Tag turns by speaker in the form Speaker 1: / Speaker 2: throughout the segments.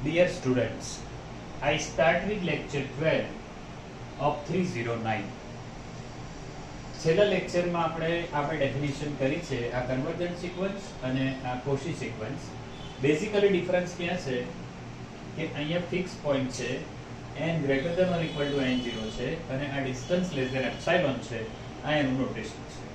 Speaker 1: Dear students, I start with lecture 12 of 309. છેલ્લા લેક્ચરમાં આપણે ડેફિનેશન કરી છે આ કન્વર્જન્ટ સિક્વન્સ અને આ કોશી સિક્વન્સ. બેઝિકલી ડિફરન્સ ક્યાં છે કે અહીંયા ફિક્સ પોઈન્ટ છે n greater than or equal to n0 છે અને આ ડિસ્ટન્સ લેસ ધેન એપ્સિલોન છે. આ એનું નોટેશન છે.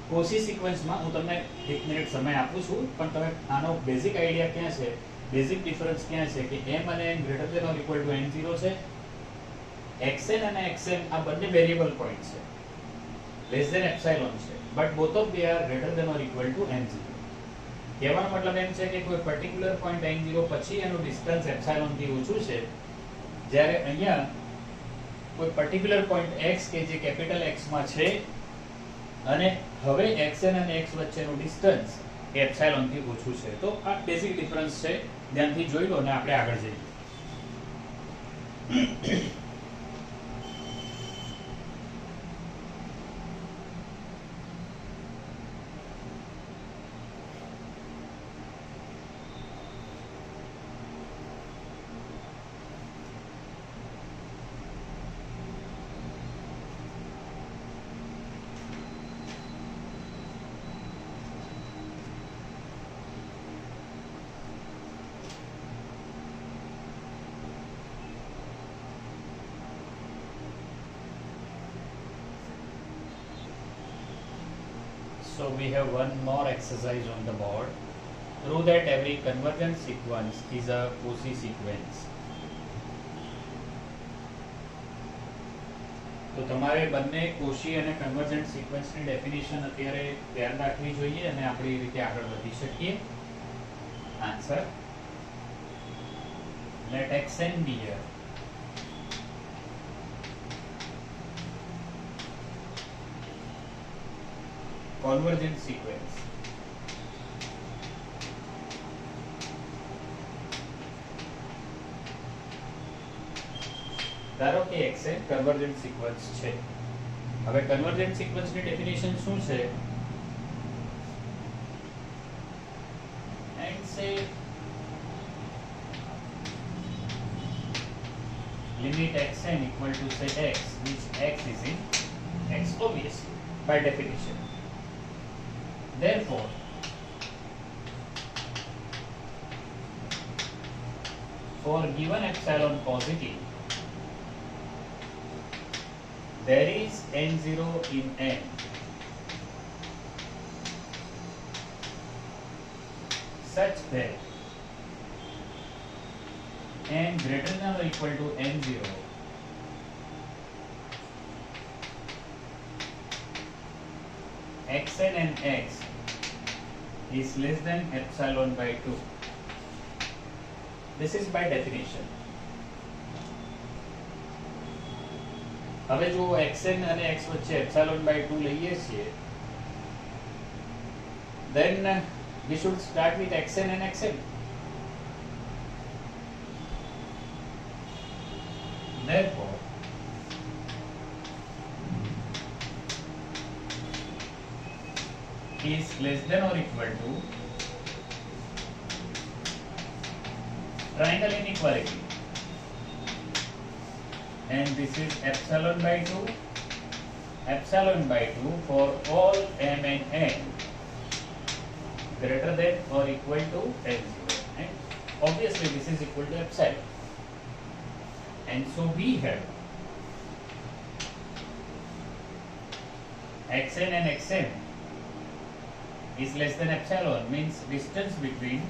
Speaker 1: કોશી સિક્વન્સમાં હું તમને 1 મિનિટ સમય આપું છું, પણ તમે આનો બેઝિક આઈડિયા ક્યાં છે, બેઝિક ડિફરન્સ ક્યાં છે કે m અને n greater than or equal to n0 છે. xn અને xm આ બંને વેરિયેબલ પોઈન્ટ છે, લેસ ધેન એપ્સિલોન છે, but both of they are greater than or equal to n0. કહેવાનો મતલબ એમ છે કે કોઈ પર્ટિક્યુલર પોઈન્ટ n0 પછી એનું ડિસ્ટન્સ એપ્સિલોન થી ઓછું છે, જ્યારે અહીંયા કોઈ પર્ટિક્યુલર પોઈન્ટ x કે જે કેપિટલ x માં છે અને હવે xn અને x વચ્ચેનું ડિસ્ટન્સ એપ્સિલોન થી ઓછું છે. તો આ બેઝિક ડિફરન્સ છે, ધ્યાનથી જોઈ લો અને આપણે આગળ જઈએ. So we have one more exercise on the board. Prove that every convergent sequence is a Cauchy sequence. તો તમારે બંને કોશી અને કન્વર્જન્ટ સિક્વન્સની ડેફિનેશન અત્યારે ધ્યાન રાખવી જોઈએ અને આપણે એ રીતે આગળ વધી શકીએ. Answer: let xn be a convergent sequence. ધારો કે xn કન્વર્જન્ટ સિક્વન્સ છે. હવે કન્વર્જન્ટ સિક્વન્સની ડેફિનેશન શું છે? And say limit xn equal to say x, which x is in x, obviously by definition. Therefore, for given epsilon positive, there is n0 in n such that n greater than or equal to n0 xn and x is less than epsilon by 2. This is by definition. હવે જો xn અને x વચ્ચે epsilon by 2 લઈએ છીએ, then we should start with xn and xm. Therefore, is less than or equal to triangle inequality, and this is epsilon by 2 for all m and n greater than or equal to n0, and obviously this is equal to epsilon. And so we have xn and xm is less than epsilon, means distance between,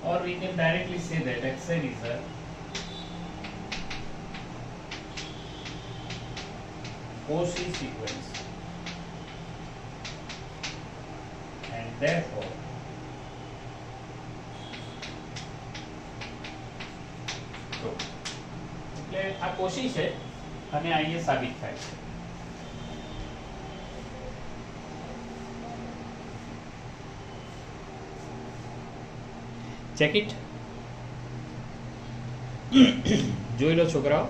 Speaker 1: or we can directly say that xn is a Cauchy sequence, and therefore એટલે આ કોશી છે અને આ અહીંયા સાબિત થાય છે. Check it. જોઈ લો છોકરાઓ.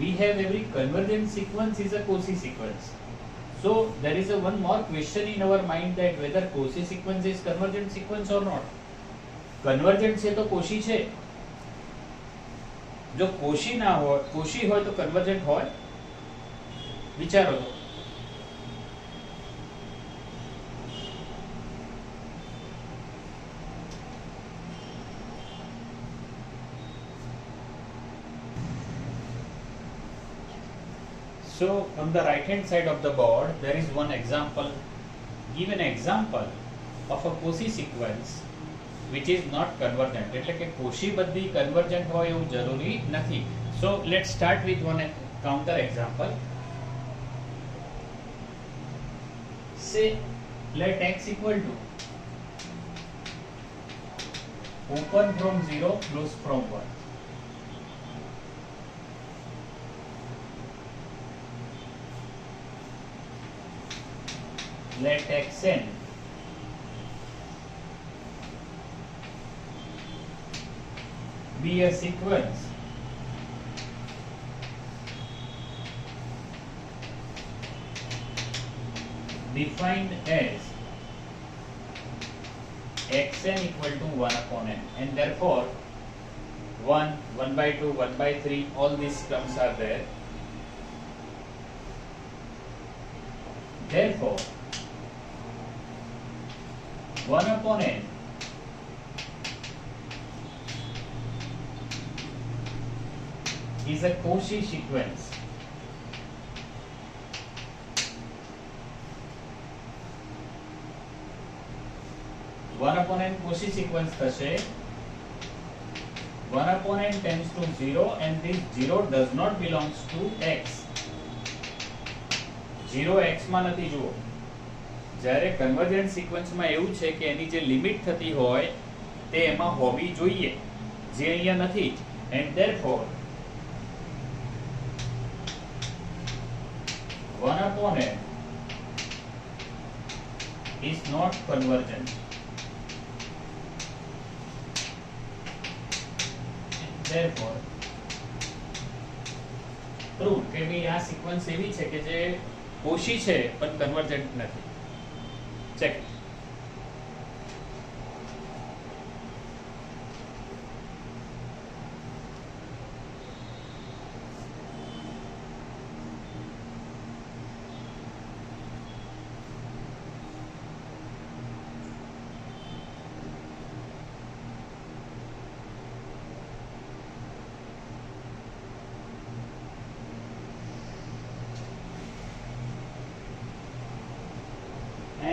Speaker 1: we have every convergent sequence is a Cauchy sequence. So there is a one more question in our mind that whether Cauchy sequence is convergent sequence or not. Convergent છે તો Cauchy છે. જો Cauchy ના હોય, Cauchy હોય તો convergent હોય. વિચારો તો. So on the right hand side of the board there is one example. Give an example of a Cauchy sequence which is not convergent. એટલે કે Cauchy બધી convergent હોય એવું જરૂરી નથી. So let's start with one counter example. Say let x equal to open from 0 close from 1. Let xn be a sequence defined as xn equal to 1 upon n, and therefore 1, 1 by 2, 1 by 3, all these terms are there. Therefore 1 upon n is a Cauchy sequence. One upon n Cauchy sequence થશે. 1 upon n tends to 0 and this 0 does not belongs to x. 0 x માં નથી. જુઓ, જ્યારે convergent સિક્વન્સમાં એવું છે કે એની જે limit થતી હોય તે એમાં હોવી જોઈએ, જે અહીંયા નથી. and therefore 1 upon n is not convergent. Therefore prove કે ભઈ આ સિક્વન્સ એવી છે કે જે Cauchy છે પણ કન્વર્જન્ટ નથી. Check.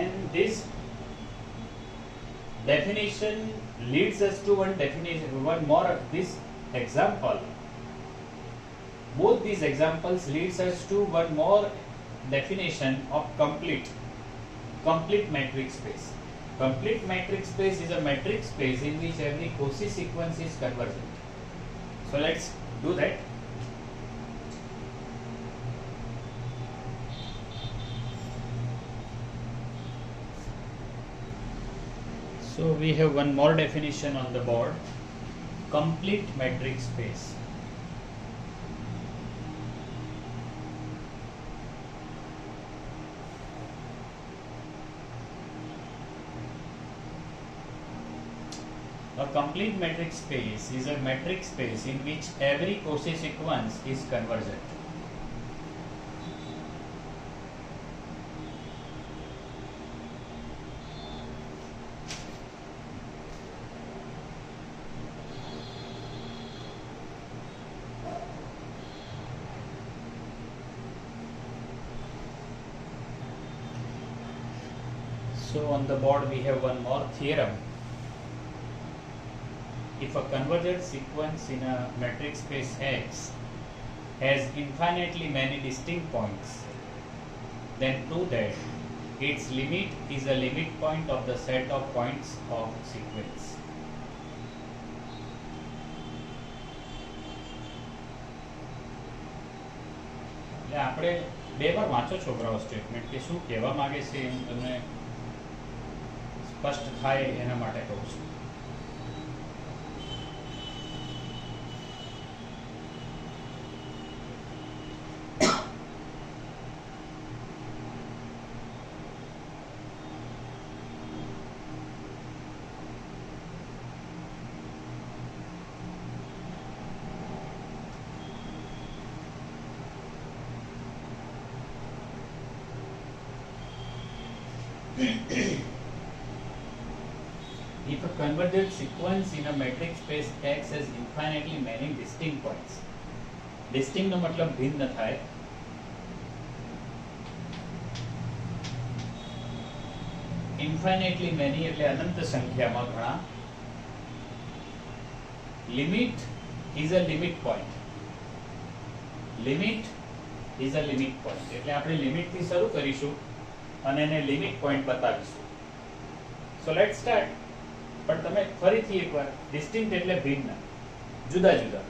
Speaker 1: And this definition leads us to one definition, one more of this example. Both these examples leads us to one more definition of complete matrix space. Complete matrix space is a matrix space in which every Cauchy sequence is convergent. So let's do that. So we have one more definition on the board. Complete matrix space. A complete matrix space is a matrix space in which every Cauchy sequence is convergent. So on the board we have one more theorem. If a convergent sequence in a matrix space X has infinitely many distinct points, then prove that its limit is a limit point of the set of points of sequence. આપણે બે વાર વાંચો છોકરાઓ statement કે શું કહેવા માંગે છે એમ તમને સ્પષ્ટ થાય એના માટે કહું છું. If a convergent sequence in a metric space X has infinitely many distinct points. Distinct નો મતલબ ભિન્ન થાય. Infinitely many એટલે અનંત સંખ્યામાં ઘણા. Limit is a limit point. Limit is a limit point. એટલે આપણે લિમિટ થી શરૂ કરીશું અને એને લિમિટ પોઈન્ટ બતાવીશું. So let's start. પણ તમે ફરીથી એકવાર ડિસ્ટિંક્ટ એટલે ભિન્ન, જુદા જુદા.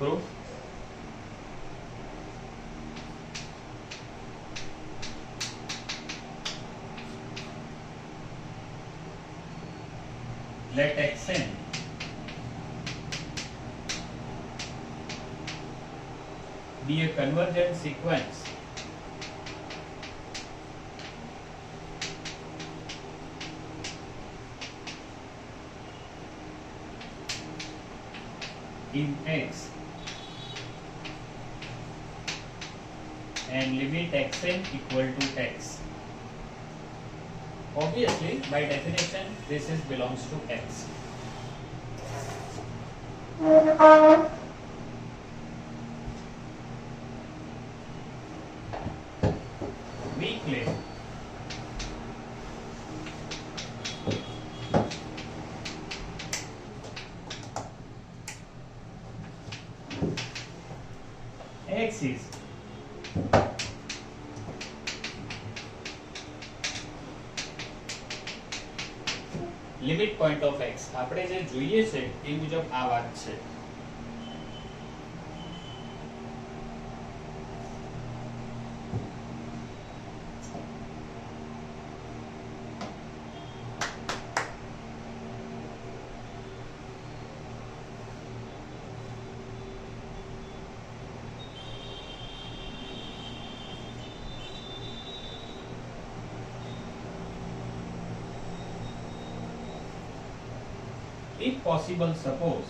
Speaker 1: Proof. Let Xn be a convergent sequence in X and limit Xn equal to X. Obviously, by definition, this is belongs to X. We claim X is limit point of x. આપણે જે જોઈએ છે એ મુજબ આ વાત છે. If possible, suppose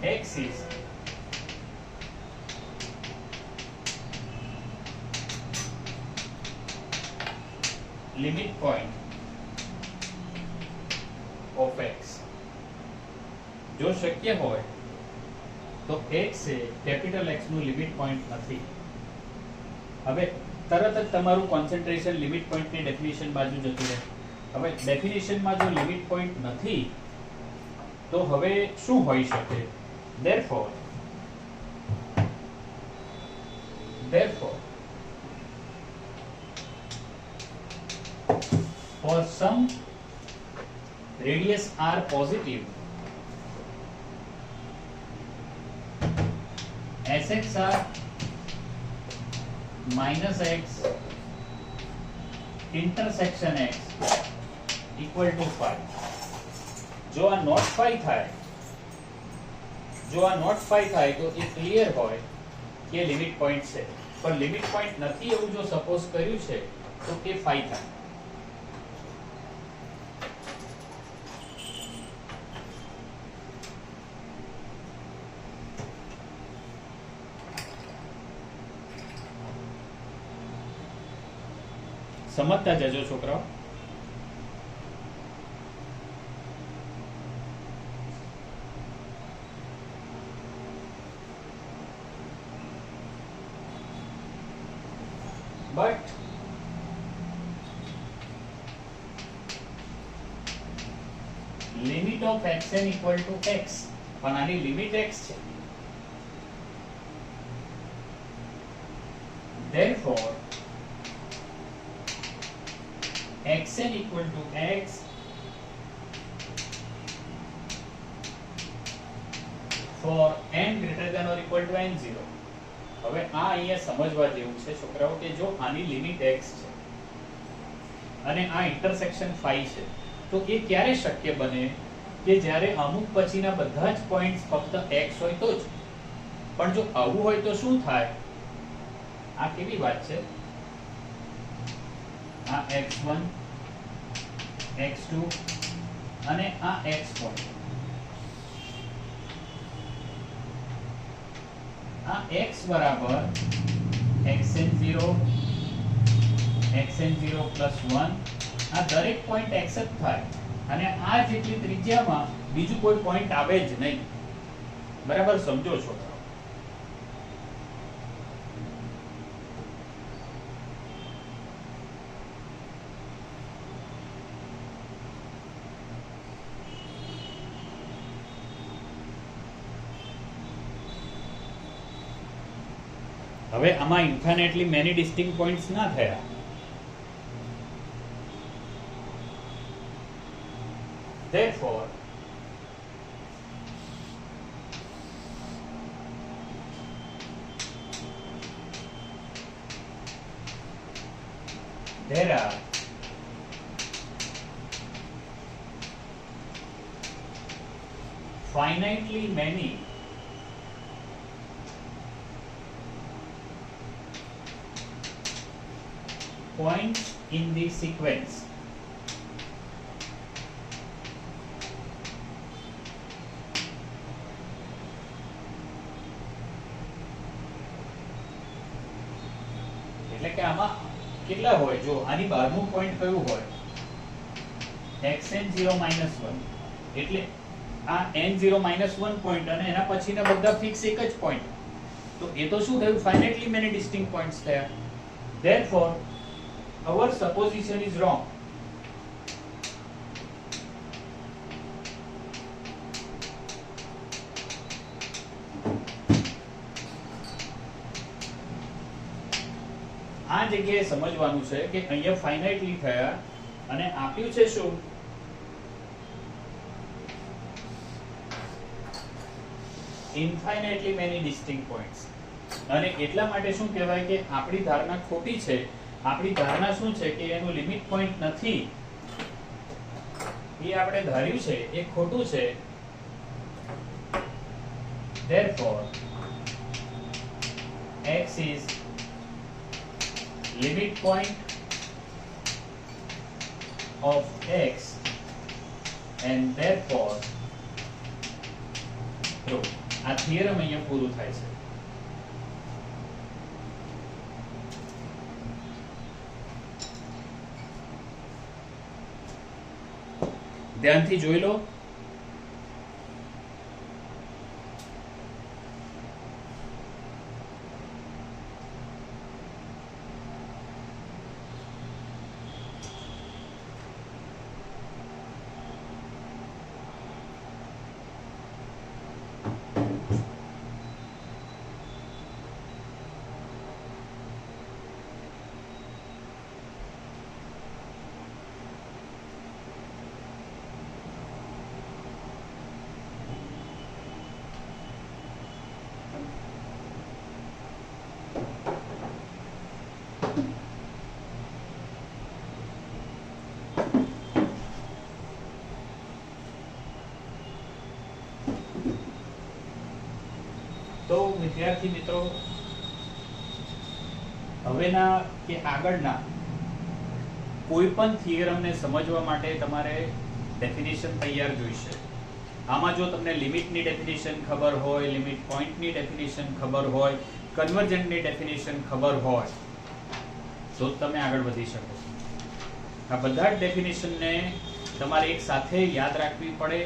Speaker 1: X is limit point of X. જો શક્ય હોય તો x એ કેપિટલ x નું લિમિટ પોઈન્ટ નથી. હવે તરત જ તમારું કોન્સન્ટ્રેશન લિમિટ પોઈન્ટની ડેફિનેશન બાજુ જતું રહે. હવે ડેફિનેશનમાં જો લિમિટ પોઈન્ટ નથી તો હવે શું હોઈ શકે? therefore for some radius r positive, Sxr minus x intersection x equal to 5. જો આ નોટ 5 થાય, તો એ ક્લિયર હોય કે લિમિટ પોઈન્ટ છે. પણ લિમિટ પોઈન્ટ નથી એવું જો સપોઝ કર્યું છે તો એ 5 થાય. સમજતા જજો છોકરાઓ. but limit of xn equal to x, પણ આની લિમિટ x છે. therefore xn equal to x for n greater than or equal to n0. હવે આ અહીંયા સમજવા જેવું છે છોકરાઓ કે જો આની લિમિટ x છે અને આ ઇન્ટરસેક્શન 5 છે તો એ ક્યારે શક્ય બને કે જ્યારે અમુક પછીના બધા જ પોઈન્ટ્સ ફક્ત x હોય તો જ. પણ જો આવું હોય તો શું થાય? આ કેવી વાત છે? આ x1 x2 અને આ x પોઈન્ટ, આ x બરાબર xn0 xn0 + 1 આ દરેક પોઈન્ટ એક્સેપ્ટ થાય અને આ જેટલી ત્રિજ્યામાં બીજું કોઈ પોઈન્ટ આવે જ નહીં. બરાબર સમજો છો? હવે આમાં ઇન્ફાઇનાઇટલી મેની ડિસ્ટિંક્ટ પોઈન્ટ્સ ના થયા. Therefore, there are finitely many points in the sequence એટલે કે આમાં કેટલા હોય? જો આની બહારનું પોઈન્ટ કયું હોય? xn0 - 1 એટલે આ n0 - 1 પોઈન્ટ અને એના પછીના બધા ફિક્સ એક જ પોઈન્ટ. તો એ તો શું થયું? finitely many distinct points થયા. Therefore, our supposition is wrong. આ જગ્યાએ સમજવાનું છે કે અહીંયા ફાઇનાઇટલી થયા અને આપ્યું છે શું? ઇન્ફાઇનાઇટલી મેની ડિસ્ટિંક્ટ પોઈન્ટ્સ. અને એટલા માટે શું કહેવાય કે આપણી ધારણા ખોટી છે. આપણી ધારણા શું છે કે એનું લિમિટ પોઈન્ટ નથી. એ આપણે ધાર્યું છે એ ખોટું છે. Therefore, x is limit point of x and therefore true. આ થિયરમ અહીંયા પૂરું થાય છે. ધ્યાનથી જોઈ લો. તો વિદ્યાર્થી મિત્રો, હવેના કે આગળના કોઈ પણ થિયરમને સમજવા માટે તમારે ડેફિનેશન તૈયાર જોઈશે. આમાં જો તમને લિમિટની ડેફિનેશન ખબર હોય, લિમિટ પોઈન્ટની ડેફિનેશન ખબર હોય, કન્વર્જન્ટની ડેફિનેશન ખબર હોય તો તમે આગળ વધી શકો. આ બધા જ ડેફિનેશનને તમારે એક સાથે યાદ રાખવી પડે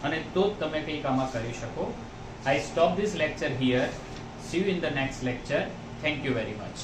Speaker 1: અને તો જ તમે કંઈક આમાં કરી શકો. I stop this lecture here. See you in the next lecture. Thank you very much.